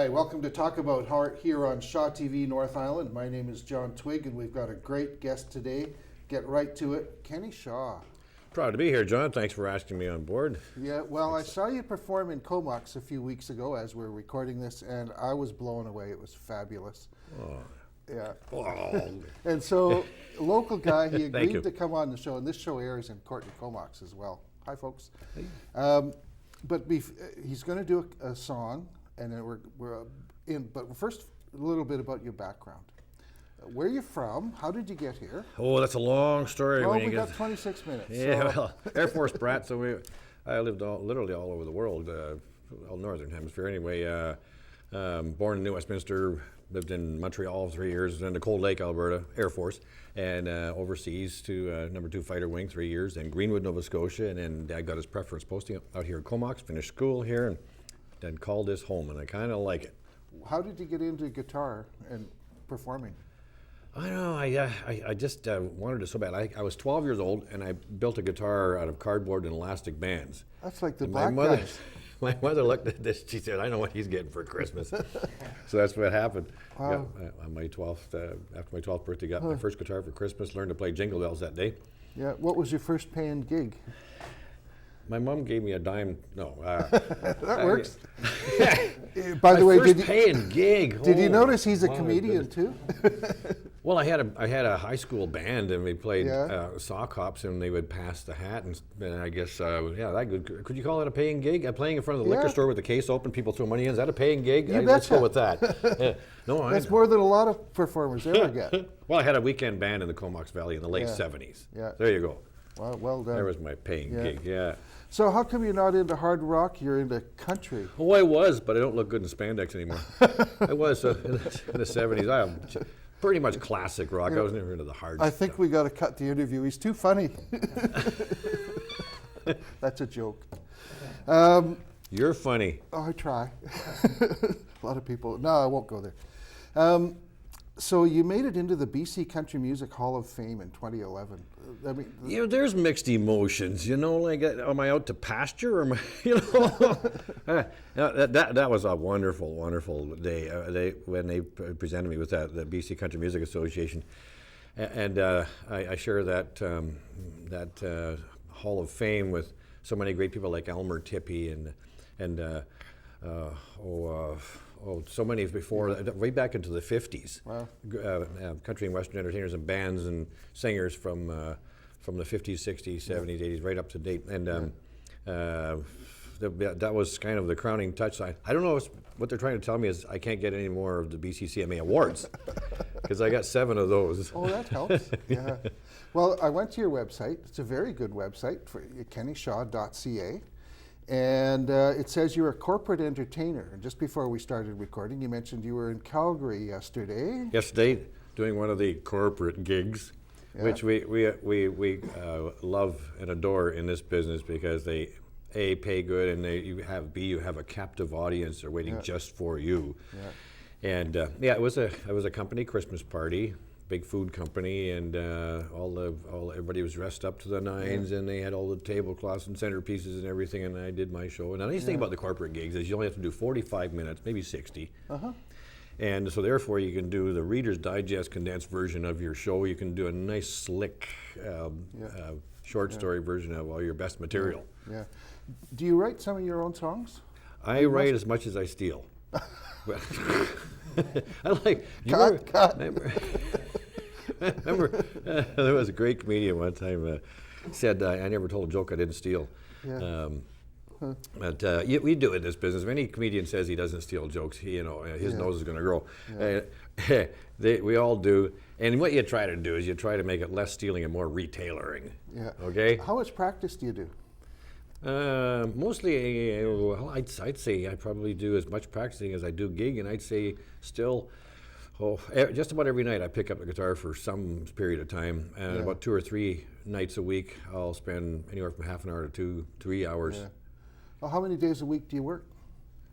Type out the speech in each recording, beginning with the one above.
Hi, welcome to Talk About Heart here on Shaw TV North Island. My name is John Twigg, and we've got a great guest today. Get right to it, Kenny Shaw. Proud to be here, John. Thanks for asking me on board. Yeah, well, I saw you perform in Comox a few weeks ago as we're recording this, and I was blown away. It was fabulous. Oh. Yeah. Oh. And so, a local guy, he Thank agreed you. to come on the show, and this show airs in Courtenay Comox as well. Hi, folks. Hey. But he's going to do a song, and then we're in. But first, a little bit about your background. Where are you from? How did you get here? Oh, that's a long story. Well, when you we get got 26 minutes. Yeah, so- well, Air Force brat. So I lived literally all over the world, all northern hemisphere anyway. Born in New Westminster, lived in Montreal 3 years, then to Cold Lake, Alberta, Air Force, and overseas to number 2 Fighter Wing 3 years, then Greenwood, Nova Scotia, and then Dad got his preference posting out here at Comox, finished school here, and then called this home, and I kind of like it. How did you get into guitar and performing? I don't know. I just wanted it so bad. I was 12 years old, and I built a guitar out of cardboard and elastic bands. That's like the And black guys. my mother looked at this. She said, "I know what he's getting for Christmas." So that's what happened. Wow. On my 12th, after my 12th birthday, got my first guitar for Christmas. Learned to play Jingle Bells that day. Yeah. What was your first paying gig? My mom gave me a dime. No, That works. By the way, first paying gig. did you Oh, notice he's a my comedian goodness. too? Well, I had a high school band, and we played Yeah. sock hops, and they would pass the hat, and I guess that good. Could you call it a paying gig? Playing in front of the liquor Yeah. store with the case open, people throw money in. Is that a paying gig? You Let's go betcha. with that. Yeah. No, That's more than a lot of performers ever get. Well, I had a weekend band in the Comox Valley in the late Yeah. 70s. Yeah. There you go. Well done. There was my paying Yeah. gig. Yeah. So how come you're not into hard rock? You're into country. Oh, I was, but I don't look good in spandex anymore. I was in the 70s. I am pretty much classic rock. I was never into the hard I stuff. think we got to cut the interview. He's too funny. That's a joke. You're funny. Oh, I try. A lot of people. No, I won't go there. So you made it into the BC Country Music Hall of Fame in 2011. I mean, You know, there's mixed emotions. You know, like, am I out to pasture, or am I, you know? that was a wonderful, wonderful day. When they presented me with the BC Country Music Association, and I share that Hall of Fame with so many great people like Elmer Tippie and so many before, way back into the 50s. Wow. Country and Western entertainers and bands and singers from the 50s, 60s, 70s, 80s, right up to date. And that was kind of the crowning touch. I don't know what they're trying to tell me is I can't get any more of the BCCMA awards because I got 7 of those. oh, that helps. Yeah. Well, I went to your website. It's a very good website for kennyshaw.ca. And it says you're a corporate entertainer. And just before we started recording, you mentioned you were in Calgary yesterday. Yesterday, doing one of the corporate gigs, which we love and adore in this business because they A, pay good, and you have a captive audience. They're waiting just for you. Yeah. And it was a company Christmas party, big food company, and everybody was dressed up to the nines, and they had all the tablecloths and centerpieces and everything, and I did my show. And the nice thing about the corporate gigs is you only have to do 45 minutes, maybe 60. Uh-huh. And so therefore you can do the Reader's Digest condensed version of your show. You can do a nice slick short story version of all your best material. Yeah. Do you write some of your own songs? I write as much as I steal. I like. Cut. Remember, there was a great comedian one time said, "I never told a joke I didn't steal." Yeah. But we do it in this business. If any comedian says he doesn't steal jokes, his nose is going to grow. We all do. And what you try to do is you try to make it less stealing and more retailering. Yeah. Okay. How much practice do you do? Mostly, well, I'd say I probably do as much practicing as I do gig, and I'd say still, just about every night I pick up the guitar for some period of time, and about 2 or 3 nights a week I'll spend anywhere from half an hour to 3 hours. Yeah. Well, how many days a week do you work?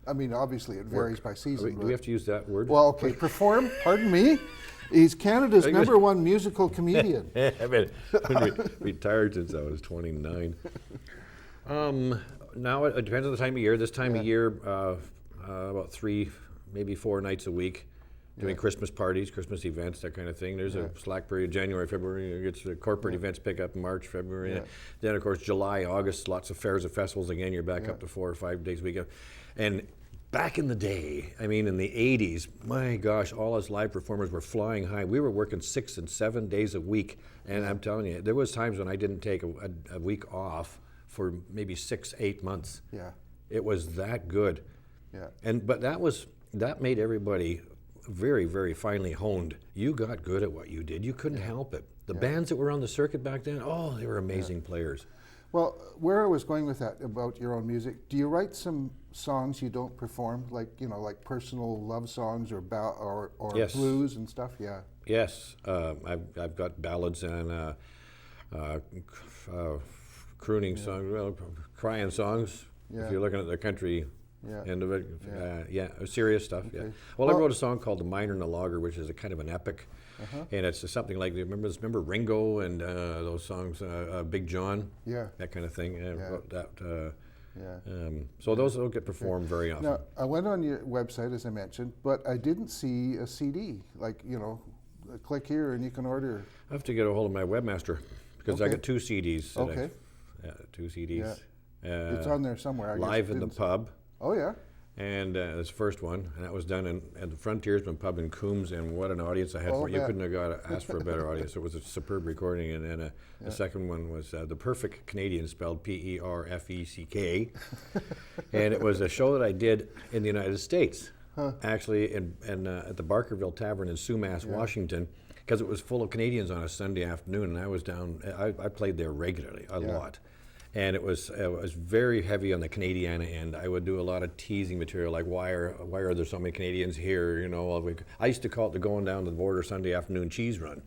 I mean, obviously it varies by season. Do we have to use that word? Well, okay, perform, pardon me. He's Canada's #1 musical comedian. I've been retired since I was 29. Now it depends on the time of year. This time of year, about 3 maybe 4 nights a week, doing Christmas parties, Christmas events, that kind of thing. There's a slack period, January, February. It gets the corporate events pick up in March, February. Then, of course, July, August, lots of fairs and festivals. Again, you're back up to 4 or 5 days a week. And back in the day, I mean, in the 80s, my gosh, all us live performers were flying high. We were working 6 and 7 days a week. And I'm telling you, there was times when I didn't take a week off for maybe 6, 8 months. Yeah. It was that good. Yeah. But that made everybody very, very finely honed. You got good at what you did. You couldn't help it. The bands that were on the circuit back then, oh, they were amazing players. Well, where I was going with that about your own music, do you write some songs you don't perform, like like personal love songs or Yes. blues and stuff? Yeah. Yes, I've got ballads and crooning songs, well, crying songs. Yeah. If you're looking at the country end of it, serious stuff. Yeah. Okay. Well, I wrote a song called "The Miner and the Logger," which is a kind of an epic, and it's something like remember Ringo and those songs, Big John, that kind of thing. Wrote that. So those don't get performed very often. Now, I went on your website, as I mentioned, but I didn't see a CD. Like, click here and you can order. I have to get a hold of my webmaster because I got 2 CDs. Okay. 2 CDs. It's on there somewhere. I guess Live it in the didn't- Pub. Oh, yeah. And that's the first one, and that was done at the Frontiersman Pub in Coombs, and what an audience I had Oh, for it. You bet. couldn't have asked for a better audience. It was a superb recording, and then the second one was The Perfect Canadian, spelled Perfeck, and it was a show that I did in the United States, actually at the Barkerville Tavern in Sumas, Washington, because it was full of Canadians on a Sunday afternoon, and I was down, I played there regularly, a lot. And it was very heavy on the Canadiana end. I would do a lot of teasing material, like why are there so many Canadians here? I used to call it the going down to the border Sunday afternoon cheese run,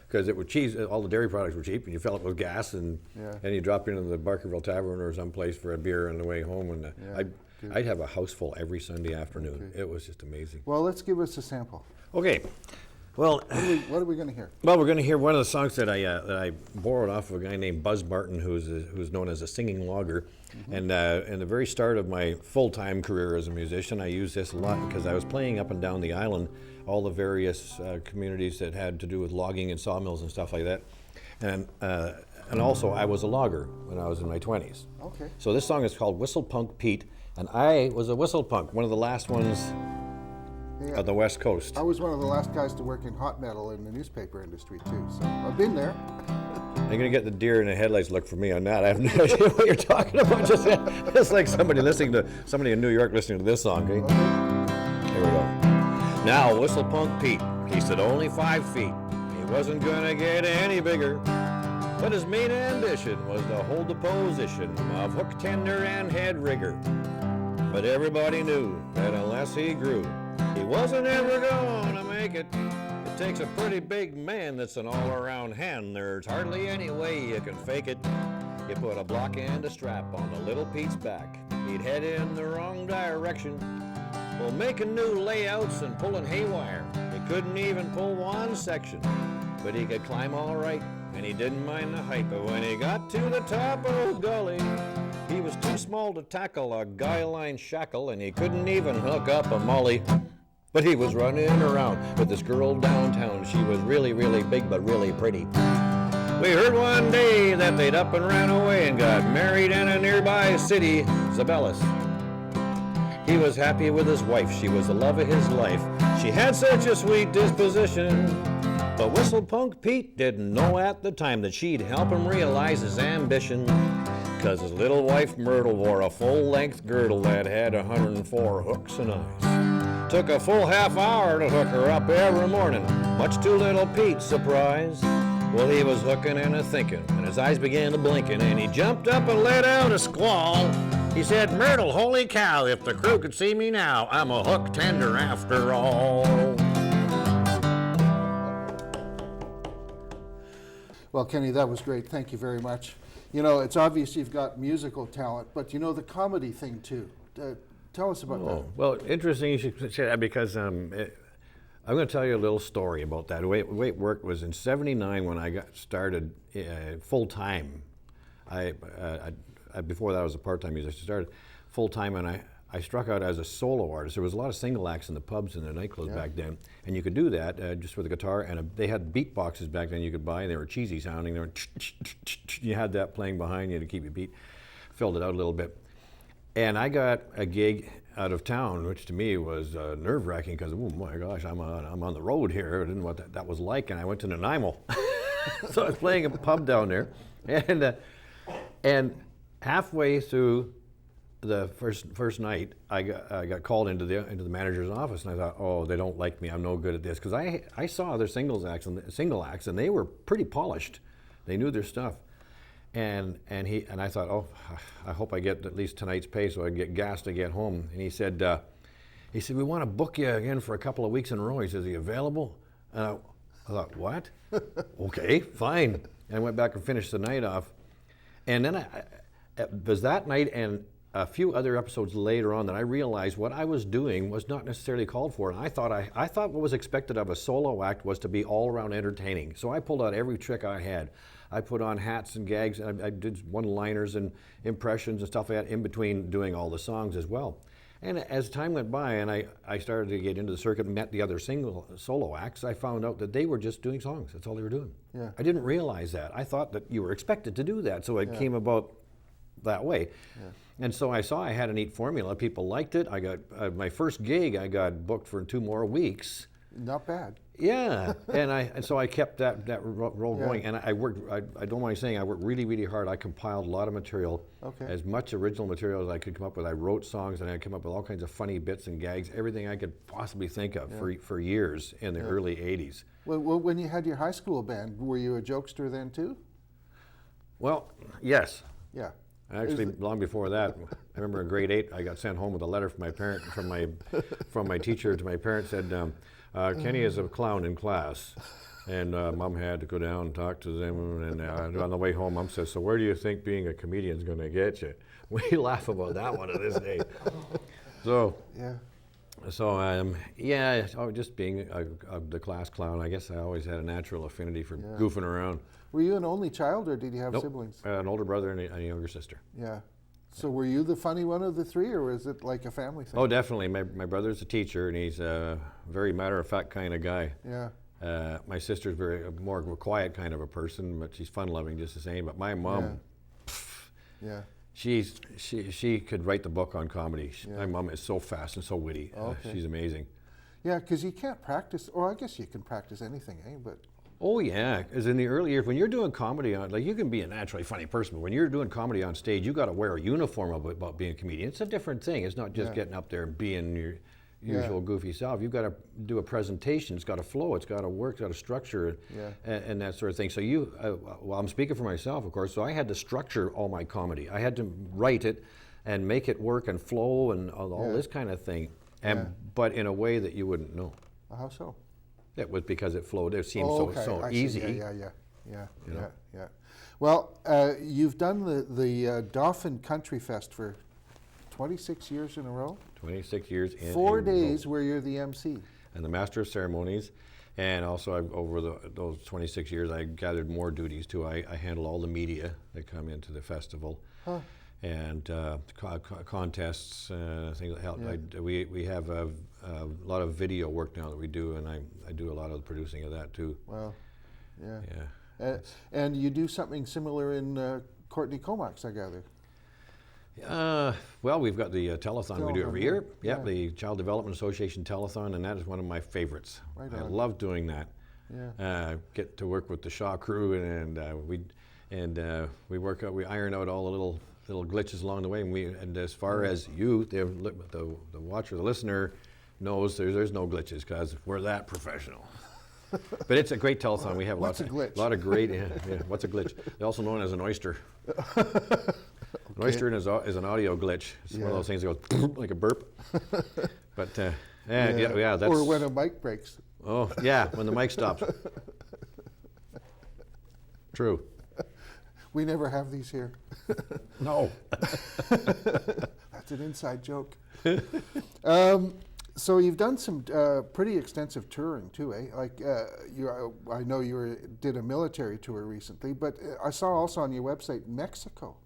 because it was cheese. All the dairy products were cheap, and you fill it with gas, and you drop into the Barkerville Tavern or someplace for a beer on the way home. And I'd have a house full every Sunday afternoon. It was just amazing. Well, let's give us a sample. Okay. Well, What are we going to hear? well, we're going to hear one of the songs that I borrowed off of a guy named Buzz Martin, who's known as a singing logger. And in the very start of my full-time career as a musician, I used this a lot because I was playing up and down the island, all the various communities that had to do with logging and sawmills and stuff like that. And also, I was a logger when I was in my 20s. Okay. So this song is called Whistle Punk Pete, and I was a whistle punk, one of the last ones of the West Coast. I was one of the last guys to work in hot metal in the newspaper industry, too. So I've been there. I'm going to get the deer in the headlights look for me on that. I have no idea what you're talking about. It's like somebody in New York listening to this song. Okay? Here we go. Now, Whistle Punk Pete, he stood only 5 feet. He wasn't going to get any bigger. But his main ambition was to hold the position of hook tender and head rigger. But everybody knew that unless he grew, he wasn't ever going to make it. It takes a pretty big man that's an all-around hand. There's hardly any way you can fake it. You put a block and a strap on the little Pete's back. He'd head in the wrong direction. Well, making new layouts and pulling haywire. He couldn't even pull one section. But he could climb all right, and he didn't mind the height. But when he got to the top of the gully, he was too small to tackle a guy line shackle, and he couldn't even hook up a molly. But he was running around with this girl downtown. She was really, really big, but really pretty. We heard one day that they'd up and ran away and got married in a nearby city, Zabellis. He was happy with his wife. She was the love of his life. She had such a sweet disposition. But Whistle Punk Pete didn't know at the time that she'd help him realize his ambition. 'Cause his little wife Myrtle wore a full-length girdle that had 104 hooks and eyes. Took a full half hour to hook her up every morning, much to little Pete's surprise. Well, he was hooking and a-thinking, and his eyes began to blinking, and he jumped up and let out a squall. He said, Myrtle, holy cow, if the crew could see me now, I'm a hook tender after all. Well, Kenny, that was great. Thank you very much. It's obvious you've got musical talent, but the comedy thing, too. Tell us about that. Well, interesting you should say that because I'm going to tell you a little story about that. The way it worked was in '79 when I got started full-time. Before that I was a part-time musician. I started full-time, and I I struck out as a solo artist. There was a lot of single acts in the pubs and the nightclubs back then, and you could do that just with a guitar. And they had beat boxes back then you could buy. They were cheesy sounding. They were you had that playing behind you to keep you beat. Filled it out a little bit, and I got a gig out of town, which to me was nerve-wracking because, oh my gosh, I'm on the road here. I didn't know what that was like, and I went to Nanaimo. So I was playing a pub down there, and halfway through the first night, I got called into the manager's office, and I thought, oh, they don't like me. I'm no good at this, because I saw their single acts, and they were pretty polished. They knew their stuff. And I thought, oh, I hope I get at least tonight's pay so I can get gas to get home. And he said, we want to book you again for a couple of weeks in a row. He says, are you available? And I thought, what? Okay, fine. And I went back and finished the night off. And then it was that night and a few other episodes later on that I realized what I was doing was not necessarily called for. And I thought what was expected of a solo act was to be all around entertaining. So I pulled out every trick I had. I put on hats and gags, and I did one-liners and impressions and stuff like that in between doing all the songs as well. And as time went by and I started to get into the circuit and met the other solo acts, I found out that they were just doing songs. That's all they were doing. Yeah. I didn't realize that. I thought that you were expected to do that, so it came about that way. Yeah. And so I saw I had a neat formula. People liked it. I got my first gig, I got booked for 2 more weeks. Not bad. Yeah, and so I kept that role going, and I worked. I don't mind saying I worked really, really hard. I compiled a lot of material, as much original material as I could come up with. I wrote songs, and I came up with all kinds of funny bits and gags, everything I could possibly think of for years in the early '80s. Well, when you had your high school band, were you a jokester then too? Well, yes. Yeah. Actually, long before that, I remember in grade 8, I got sent home with a letter from my parent, from my teacher to my parents, said, Kenny is a clown in class. And Mom had to go down and talk to them, and on the way home, Mom says, so where do you think being a comedian is going to get you? We laugh about that one to this day. So, just being the class clown, I guess I always had a natural affinity for goofing around. Were you an only child, or did you have Nope. siblings? An older brother and a younger sister. Yeah. So were you the funny one of the three, or was it like a family thing? Oh, definitely. My brother's a teacher, and he's a very matter-of-fact kind of guy. Yeah. My sister's more quiet kind of a person, but she's fun-loving just the same. But my mom, she could write the book on comedy. My mom is so fast and so witty. She's amazing. Yeah, because you can't practice, or I guess you can practice anything, But oh yeah, because in the early years, when you're doing comedy on, you can be a naturally funny person, but when you're doing comedy on stage, you got to wear a uniform about being a comedian. It's a different thing. It's not just getting up there and being your usual goofy self. You've got to do a presentation. It's got to flow. It's got to work. It's got to structure, and that sort of thing. So well, I'm speaking for myself, of course. So I had to structure all my comedy. I had to write it and make it work and flow and all this kind of thing, but in a way that you wouldn't know. How so? It was because it flowed. It seemed so easy. Yeah. Well, you've done the Dauphin Country Fest for 26 years in a row. 26 years in 4 days where you're the MC. And the Master of Ceremonies. And also, over those 26 years, I gathered more duties too. I handle all the media that come into the festival. And contests, things like help. We have a lot of video work now that we do, and I do a lot of the producing of that too. Wow, yeah. And you do something similar in Courtney Comox, I gather. Well, we've got the telethon we do every year. The Child Development Association telethon, and that is one of my favorites. Right I on. love doing that. Yeah. Get to work with the Shaw crew, and we work out, we iron out all the little glitches along the way, and as far as the watcher, the listener knows, there's no glitches because we're that professional. But it's a great telethon. We have What's a glitch? A lot of great. What's a glitch? They're also known as an oyster. An oyster is an audio glitch. It's one of those things that goes like a burp. But that's. Or when a mic breaks. Oh yeah, when the mic stops. True. We never have these here. No. That's an inside joke. So you've done some pretty extensive touring too, eh? Like I know you did a military tour recently, but I saw also on your website Mexico.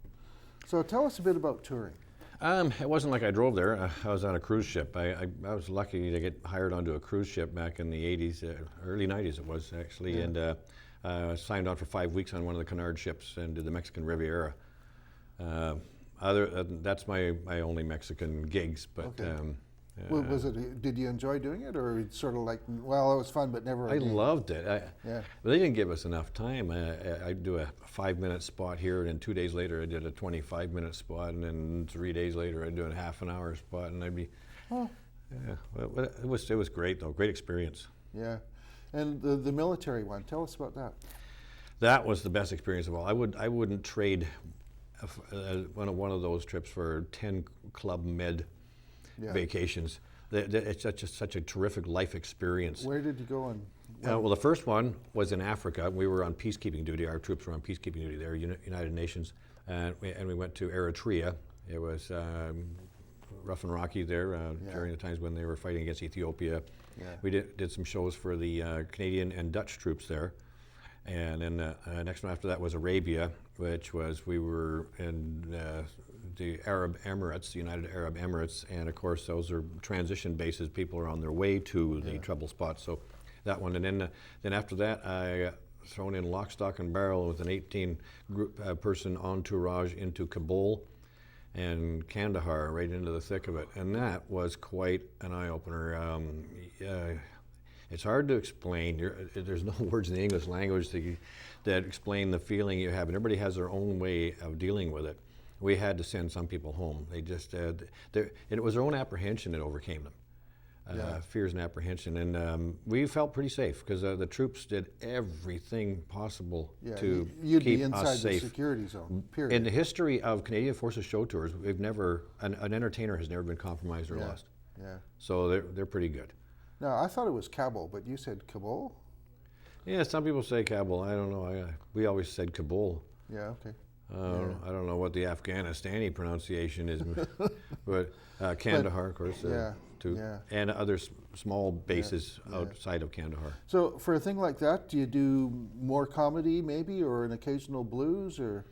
So tell us a bit about touring. It wasn't like I drove there. I was on a cruise ship. I was lucky to get hired onto a cruise ship back in the 80s, early 90s it was actually, Yeah. and signed on for 5 weeks on one of the Cunard ships and did the Mexican Riviera. That's my only Mexican gigs, but Okay. Was it? Did you enjoy doing it, or it's sort of like, well, it was fun, but never I again? loved it. Yeah. But they didn't give us enough time. I'd do a 5-minute spot here, and then 2 days later I did a 25-minute spot, and then 3 days later I'd do a half an hour spot, and I'd be, Oh, yeah. Well, it was great though. Great experience. yeah. And the military one. Tell us about that. That was the best experience of all. I wouldn't trade one of those trips for 10 Club Med Yeah. vacations. It's such a terrific life experience. Where did you go on? Well, the first one was in Africa. We were on peacekeeping duty. Our troops were on peacekeeping duty there, United Nations, and we went to Eritrea. It was rough and rocky there during the times when they were fighting against Ethiopia. Yeah. We did some shows for the Canadian and Dutch troops there. And then next one after that was Arabia, which was we were in the Arab Emirates, the United Arab Emirates, and of course those are transition bases. People are on their way to the trouble spots. So that one, and then after that, I got thrown in lock, stock, and barrel with an 18 person entourage into Kabul and Kandahar, right into the thick of it, and that was quite an eye opener. It's hard to explain. There's no words in the English language that explain the feeling you have, and everybody has their own way of dealing with it. We had to send some people home. They just, it was their own apprehension that overcame them. Fears and apprehension, and we felt pretty safe because the troops did everything possible to you'd keep be inside us safe. the security zone. Period. In the history of Canadian Forces show tours, we've never an entertainer has never been compromised or lost. Yeah. So they're pretty good. Now I thought it was Kabul, but you said Kabul. Yeah, some people say Kabul. I don't know. We always said Kabul. Yeah. Okay. I don't know what the Afghanistani pronunciation is, but Kandahar, of course, too, and other small bases outside of Kandahar. So for a thing like that, do you do more comedy maybe, or an occasional blues, or?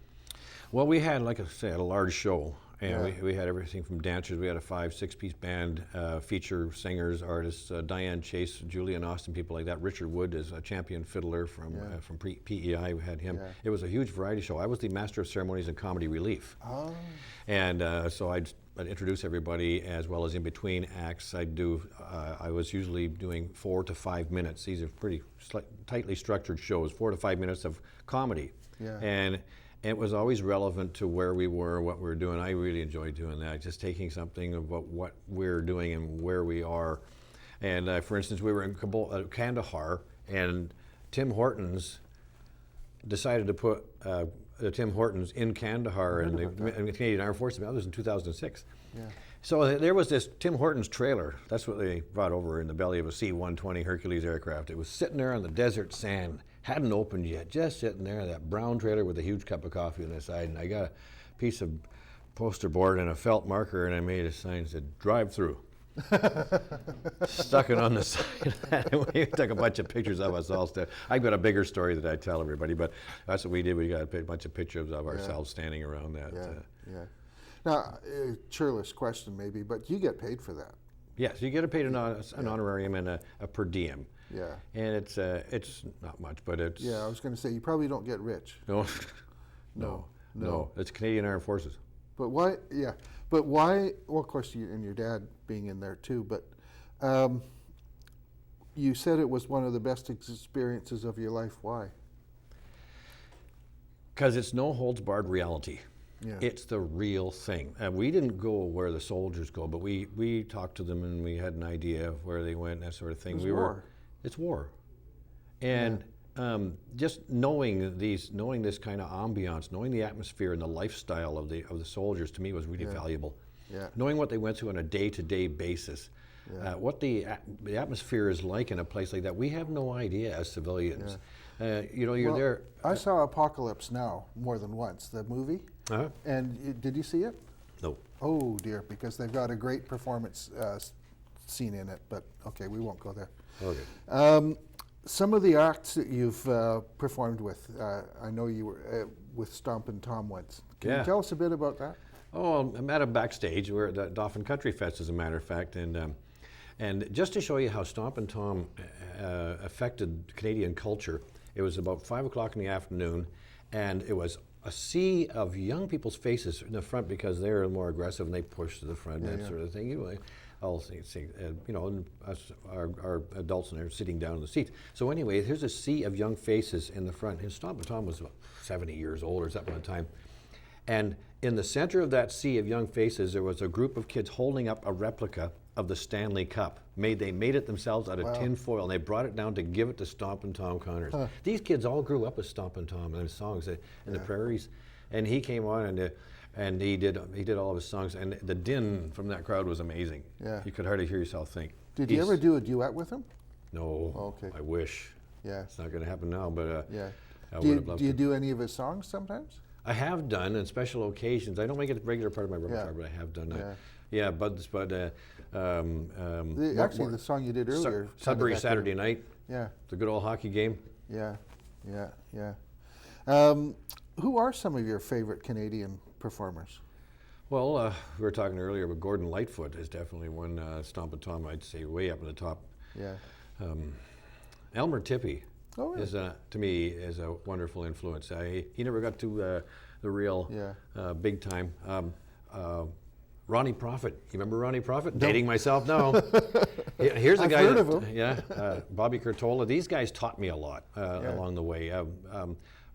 Well, we had, like I said, a large show. And we had everything from dancers. We had a 5-6-piece band, feature singers, artists, Diane Chase, Julian Austin, people like that. Richard Wood is a champion fiddler from PEI. We had him. It was a huge variety show. I was the master of ceremonies and comedy relief. Oh. And so I'd introduce everybody as well as in between acts. I was usually doing 4 to 5 minutes. These are pretty tightly structured shows, 4 to 5 minutes of comedy. Yeah. And it was always relevant to where we were, what we were doing. I really enjoyed doing that, just taking something about what we're doing and where we are. And for instance, we were in Kandahar, and Tim Hortons decided to put Tim Hortons in Kandahar in the Canadian Armed Forces. That was in 2006. Yeah. So there was this Tim Hortons trailer. That's what they brought over in the belly of a C-120 Hercules aircraft. It was sitting there on the desert sand. Hadn't opened yet, just sitting there, that brown trailer with a huge cup of coffee on the side. And I got a piece of poster board and a felt marker, and I made a sign that said, "Drive through." Stuck it on the side of that, and we took a bunch of pictures of us all. I've got a bigger story that I tell everybody, but that's what we did. We got a bunch of pictures of ourselves standing around that. Yeah. Now, churlish question maybe, but you get paid for that. Yes, you get paid an honorarium and a per diem. Yeah. And it's not much, but it's... Yeah, I was going to say, you probably don't get rich. No. It's Canadian Armed Forces. But why, but why, well, of course, you and your dad being in there too, but you said it was one of the best experiences of your life. Why? Because it's no holds barred reality. Yeah. It's the real thing. We didn't go where the soldiers go, but we talked to them and we had an idea of where they went and that sort of thing. It's war. It's war. And just knowing this kind of ambiance, knowing the atmosphere and the lifestyle of the soldiers, to me was really valuable. Yeah. Knowing what they went through on a day-to-day basis, what the atmosphere is like in a place like that, we have no idea as civilians. You're there. I saw Apocalypse Now more than once, the movie. Uh-huh. And did you see it? No. Oh dear, because they've got a great performance scene in it. But okay, we won't go there. Okay. Some of the acts that you've performed with, I know you were with Stompin' Tom once. Can you tell us a bit about that? Oh, I'm at a backstage. We're at the Dauphin Country Fest, as a matter of fact, and just to show you how Stompin' Tom affected Canadian culture, it was about 5 o'clock in the afternoon, and it was a sea of young people's faces in the front because they're more aggressive and they push to the front, and that sort of thing. I'll say, you know, and us, our adults in there sitting down in the seats. So anyway, here's a sea of young faces in the front. And Stompin' Tom was about 70 years old or something at the time. And in the center of that sea of young faces, there was a group of kids holding up a replica of the Stanley Cup. They made it themselves out of tin foil, and they brought it down to give it to Stompin' Tom Connors. These kids all grew up with Stompin' Tom and his songs in the prairies. And he came on and he did all of his songs, and the din from that crowd was amazing. Yeah. You could hardly hear yourself think. Did you ever do a duet with him? No. Okay. I wish. Yeah. It's not going to happen now, but Yeah. I Do would have loved do you to. do any of his songs sometimes? I have done on special occasions. I don't make it a regular part of my repertoire, but I have done that. Yeah, Actually, the song you did earlier. Sudbury Saturday Night. Yeah. The good old hockey game. Yeah. Who are some of your favorite Canadian performers? Well, we were talking earlier, but Gordon Lightfoot is definitely one. Stompin' Tom, I'd say, way up in the top. Yeah. Elmer Tippie really? is to me is a wonderful influence. He never got to the real big time. Ronnie Prophet, you remember Ronnie Prophet? Dating myself? No. Here's a guy. I've heard of him. Yeah, Bobby Curtola. These guys taught me a lot along the way.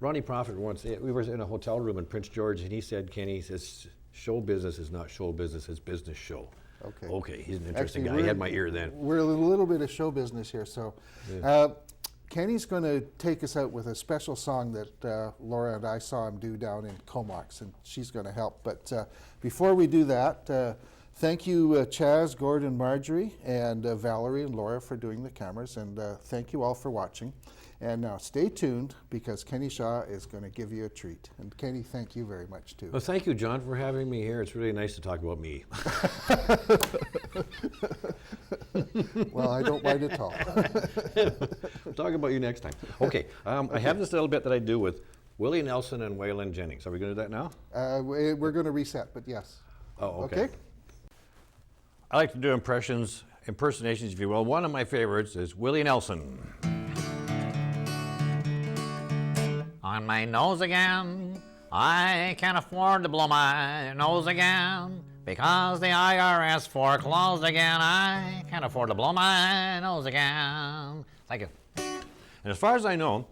Ronnie Prophet once, we were in a hotel room in Prince George, and he said, Kenny, he says, show business is not show business, it's business show. Okay. Okay, he's an interesting Actually, guy. He had my ear then. We're a little bit of show business here, so Kenny's going to take us out with a special song that Laura and I saw him do down in Comox, and she's going to help. But before we do that, thank you, Chaz, Gordon, Marjorie, and Valerie and Laura for doing the cameras, and thank you all for watching. And now stay tuned, because Kenny Shaw is going to give you a treat. And Kenny, thank you very much too. Well, thank you, John, for having me here. It's really nice to talk about me. Well, I don't mind at all. We'll talk about you next time. Okay, I have this little bit that I do with Willie Nelson and Waylon Jennings. Are we going to do that now? We're going to reset, but yes. Oh, okay. I like to do impersonations, if you will. One of my favorites is Willie Nelson. On my nose again, I can't afford to blow my nose again, because the IRS foreclosed again. I can't afford to blow my nose again. Thank you. And as far as I know,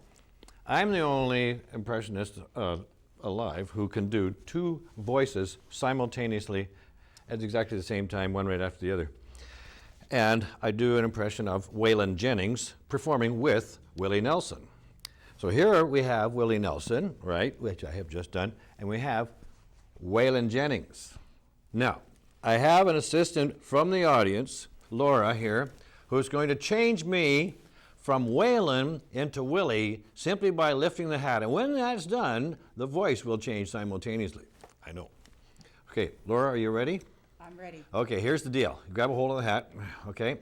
I'm the only impressionist alive who can do two voices simultaneously at exactly the same time, one right after the other. And I do an impression of Waylon Jennings performing with Willie Nelson. So here we have Willie Nelson, right, which I have just done, and we have Waylon Jennings. Now, I have an assistant from the audience, Laura here, who's going to change me from Waylon into Willie simply by lifting the hat. And when that's done, the voice will change simultaneously. I know. Okay, Laura, are you ready? I'm ready. Okay, here's the deal. You grab a hold of the hat, okay?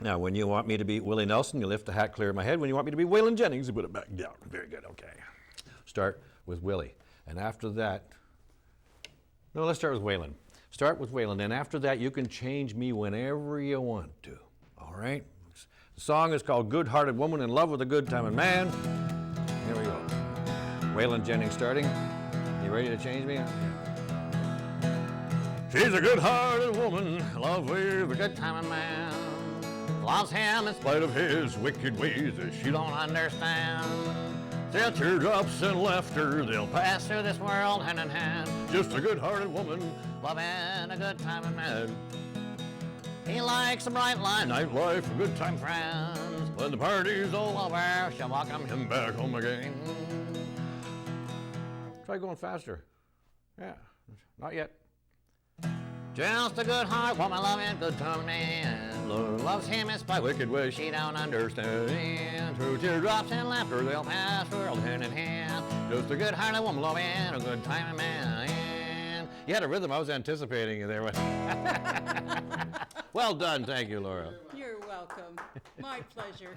Now, when you want me to be Willie Nelson, you lift the hat clear of my head. When you want me to be Waylon Jennings, you put it back down. Very good, okay. Start with Willie. And after that, no, let's start with Waylon. Start with Waylon, and after that, you can change me whenever you want to, all right? The song is called Good-Hearted Woman in Love with a Good-Timing Man. Here we go. Waylon Jennings starting. You ready to change me? She's a good-hearted woman in love with a good-timing man. Loves him in spite of his wicked ways that she don't understand. Still teardrops and laughter, they'll pass through this world hand in hand. Just a good-hearted woman, loving a good-timing man. He likes a bright line, nightlife, a good-time friends. When the party's all over, she'll welcome him back home again. Try going faster. Yeah, not yet. Just a good-hearted woman, loving good-timing man. Loves him in spite of wicked ways she don't understand. Through teardrops and laughter, they'll pass world hand in hand. Just a good-hearted woman, loving a good-timing man. You had a rhythm. I was anticipating you there. Well done. Thank you, Laura. You're welcome. My pleasure.